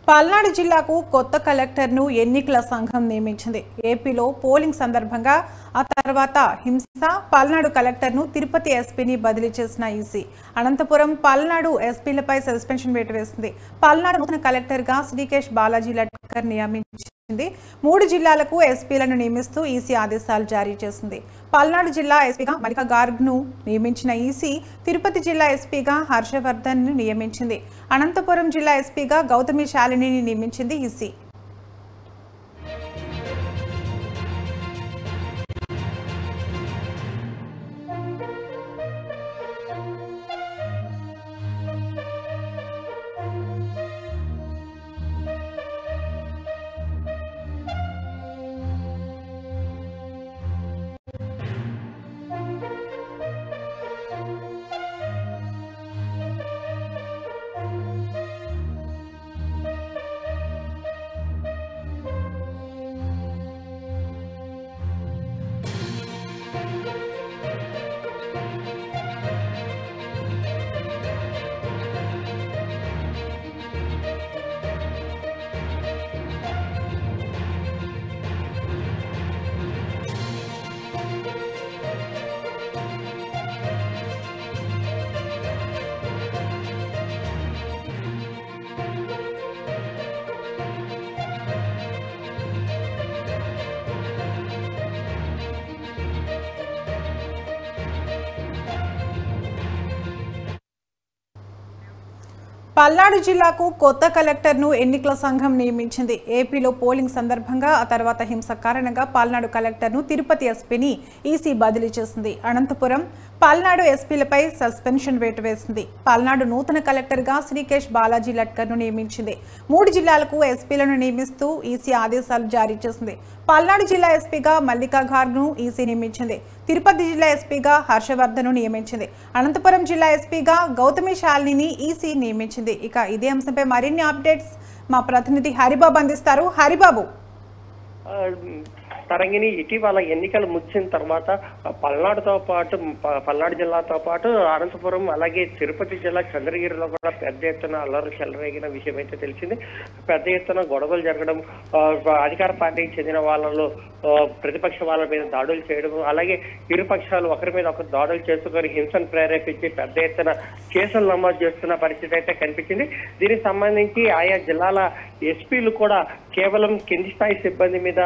పల్నాడు జిల్లాకు కొత్త కలెక్టర్ను ఎన్నికల సంఘం నియమించింది. ఏపీలో పోలింగ్ సందర్భంగా ఆ తర్వాత హింస పల్నాడు కలెక్టర్ను తిరుపతి ఎస్పీని బదిలీ చేసిన ఈసీ అనంతపురం పల్నాడు ఎస్పీలపై సస్పెన్షన్ వేటు వేసింది. పల్నాడు నూతన కలెక్టర్గా శ్రీకేష్ బాలాజీ లట్కర్ నియమించింది. 3 జిల్లాలకు ఎస్పీలను నియమిస్తూ ఈసీ ఆదేశాలు జారీ చేసింది. పల్నాడు జిల్లా ఎస్పీగా మల్లికా గార్గ్ను నియమించిన ఈసీ తిరుపతి జిల్లా ఎస్పీగా హర్షవర్ధన్ నియమించింది. అనంతపురం జిల్లా ఎస్పీగా గౌతమి శాలినిని నియమించింది ఈసీ. పల్నాడు జిల్లాకు కొత్త కలెక్టర్ను ఎన్నికల సంఘం నియమించింది. ఏపీలో పోలింగ్ సందర్భంగా ఆ తర్వాత హింస కారణంగా పల్నాడు కలెక్టర్ను తిరుపతి ఎస్పీని ఈసీ బదిలీ చేసింది. అనంతపురం పల్నాడు ఎస్పీలపై సస్పెన్షన్ వేటు వేసింది. పల్నాడు నూతన కలెక్టర్గా శ్రీకేష్ బాలాజీ లట్కర్ను నియమించింది. 3 జిల్లాలకు ఎస్పీలను నియమిస్తూ ఈసీ ఆదేశాలు జారీ చేసింది. పల్నాడు జిల్లా ఎస్పీగా మల్లికా గార్గ్ను ఈసీ నియమించింది. తిరుపతి జిల్లా ఎస్పీగా హర్షవర్ధన్ నియమించింది. అనంతపురం జిల్లా ఎస్పీగా గౌతమి శాలినిని ఈసీ నియమించింది. ఇక ఇదే అంశంపై మరిన్ని అప్డేట్స్ మా ప్రతినిధి హరిబాబు అందిస్తారు. హరిబాబు, తరంగిణి, ఇటీవల ఎన్నికలు ముగిసిన తర్వాత పల్నాడు జిల్లాతో పాటు అనంతపురం అలాగే తిరుపతి జిల్లా చంద్రగిరిలో కూడా పెద్ద ఎత్తున అల్లర్లు చెలరేగిన విషయం అయితే తెలిసింది. పెద్ద ఎత్తున గొడవలు జరగడం, అధికార పార్టీకి చెందిన వాళ్ళలో ప్రతిపక్ష వాళ్ళ మీద దాడులు చేయడం, అలాగే ఇరు పక్షాలు ఒకరి మీద ఒకరు దాడులు చేసుకొని హింసను ప్రేరేపించి పెద్ద ఎత్తున కేసులు నమోదు చేస్తున్న పరిస్థితి అయితే కనిపించింది. దీనికి సంబంధించి ఆయా జిల్లాల ఎస్పీలు కూడా కేవలం కింది స్థాయి సిబ్బంది మీద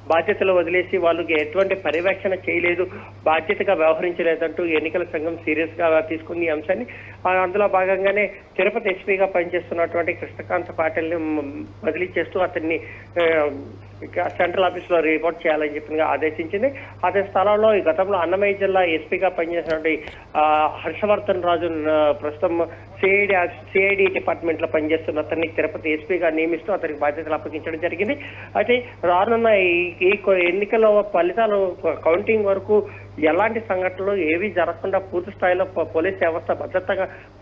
బాధ్యతలు వదిలేసి వాళ్ళకి ఎటువంటి పర్యవేక్షణ చేయలేదు, బాధ్యతగా వ్యవహరించలేదంటూ ఎన్నికల సంఘం సీరియస్ గా తీసుకున్న ఈ అంశాన్ని అందులో భాగంగానే తిరుపతి ఎస్పీగా పనిచేస్తున్నటువంటి కృష్ణకాంత్ పాటిల్ని బదిలీ చేస్తూ అతన్ని సెంట్రల్ ఆఫీస్ లో రిపోర్ట్ చేయాలని చెప్పి ఆదేశించింది. అదే స్థలంలో ఈ గతంలో అన్నమయ్య జిల్లా ఎస్పీగా పనిచేసినటువంటి హర్షవర్ధన్ రాజు ప్రస్తుతం సిఐడి డిపార్ట్మెంట్ లో పనిచేస్తున్న అతన్ని తిరుపతి ఎస్పీగా నియమిస్తూ అతనికి బాధ్యతలు అప్పగించడం జరిగింది. అయితే రానున్న ఈ ఎన్నికల ఫలితాలు కౌంటింగ్ వరకు ఎలాంటి సంఘటనలు ఏవి జరగకుండా పూర్తి స్థాయిలో పోలీస్ వ్యవస్థ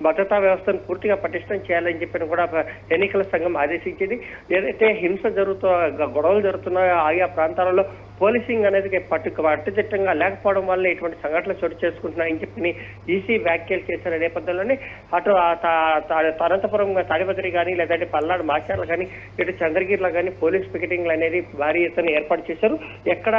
భద్రతా వ్యవస్థను పూర్తిగా పటిష్టం చేయాలని చెప్పి కూడా ఎన్నికల సంఘం ఆదేశించింది. ఏదైతే హింస గొడవలు జరుగుతున్నాయో ఆయా ప్రాంతాలలో పోలీసింగ్ అనేది పట్టుదిట్టంగా లేకపోవడం వల్ల ఇటువంటి సంఘటనలు చోటు చేసుకుంటున్నాయని చెప్పి ఈసీ వ్యాఖ్యలు చేసిన నేపథ్యంలోనే అటు అనంతపురం తాడిపత్రి కానీ లేదంటే పల్నాడు మాచర్లు కానీ ఇటు చంద్రగిరిలో కానీ పోలీస్ పికెటింగ్లు అనేది భారీ ఎత్తున ఏర్పాటు చేశారు. ఎక్కడ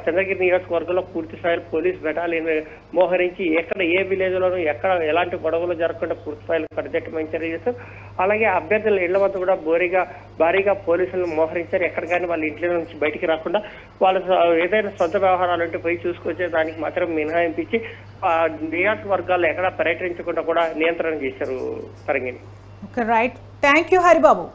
చంద్రగిరి నియోజకవర్గంలో పూర్తి స్థాయిలో పోలీస్ బెటాలియన్ మోహరించి ఎక్కడ ఏ విలేజ్ లోనూ ఎక్కడ ఎలాంటి గొడవలు జరగకుండా పూర్తి స్థాయిలో కట్టుదిట్టమైన చర్య చేశారు. అలాగే అభ్యర్థుల ఇళ్ల వద్ద కూడా భారీగా పోలీసులను మోహరించారు. ఎక్కడ కానీ వాళ్ళ ఇంట్లో నుంచి బయటికి రాకుండా వాళ్ళు ఏదైనా సొంత వ్యవహారాలు అంటే పోయి చూసుకొచ్చే దానికి మాత్రం మినహాయింపించి నియోజకవర్గాల్లో ఎక్కడ పర్యటించకుండా కూడా నియంత్రణ చేశారు. తరంగిణి, రైట్, థ్యాంక్ యూ హరిబాబు.